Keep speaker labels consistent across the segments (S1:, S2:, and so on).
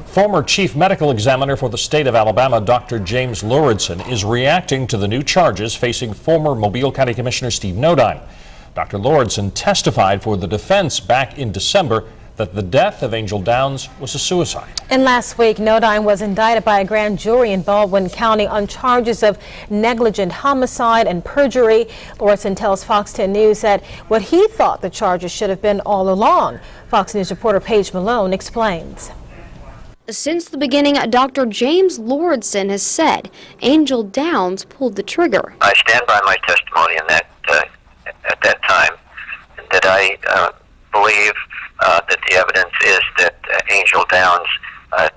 S1: Former chief medical examiner for the state of Alabama, Dr. James Lauridsen, is reacting to the new charges facing former Mobile County Commissioner Steve Nodine. Dr. Lauridsen testified for the defense back in December that the death of Angel Downs was a suicide.
S2: And last week, Nodine was indicted by a grand jury in Baldwin County on charges of negligent homicide and perjury. Lauridsen tells Fox 10 News that what he thought the charges should have been all along. Fox News reporter Paige Malone explains.
S3: Since the beginning, Dr. James Lauridsen has said Angel Downs pulled the trigger.
S4: I stand by my testimony in that at that time, that I believe that the evidence is that Angel Downs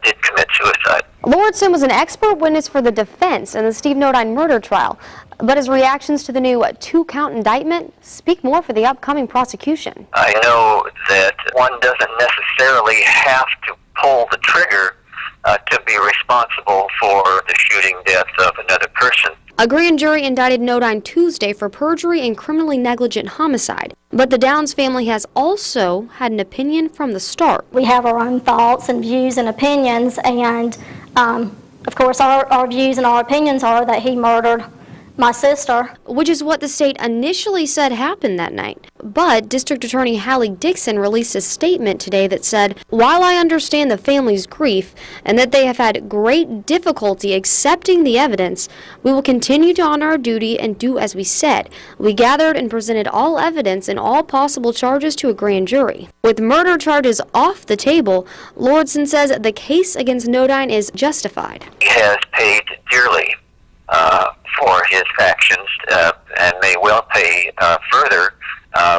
S4: did commit suicide.
S3: Lauridsen was an expert witness for the defense in the Steve Nodine murder trial, but his reactions to the new 2-count indictment speak more for the upcoming prosecution.
S4: I know that one doesn't necessarily have to pull the trigger to be responsible for the shooting death of another person.
S3: A grand jury indicted Nodine Tuesday for perjury and criminally negligent homicide. But the Downs family has also had an opinion from the start.
S5: We have our own thoughts and views and opinions, and of course our views and our opinions are that he murdered my sister.
S3: Which is what the state initially said happened that night. But District Attorney Hallie Dixon released a statement today that said, "While I understand the family's grief and that they have had great difficulty accepting the evidence, we will continue to honor our duty and do as we said. We gathered and presented all evidence and all possible charges to a grand jury." With murder charges off the table, Lauridsen says the case against Nodine is justified.
S4: He has paid dearly for his actions and may well pay further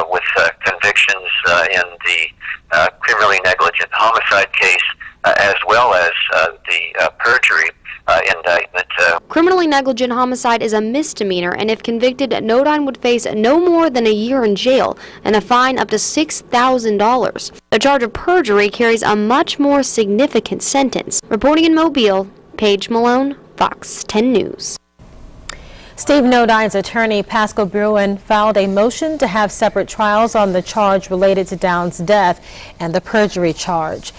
S4: with convictions in the criminally negligent homicide case as well as the perjury indictment.
S3: Criminally negligent homicide is a misdemeanor, and if convicted, Nodine would face no more than a year in jail and a fine up to $6,000. The charge of perjury carries a much more significant sentence. Reporting in Mobile, Paige Malone, Fox 10 News.
S2: Steve Nodine's attorney, Pascal Bruin, filed a motion to have separate trials on the charge related to Downs' death and the perjury charge.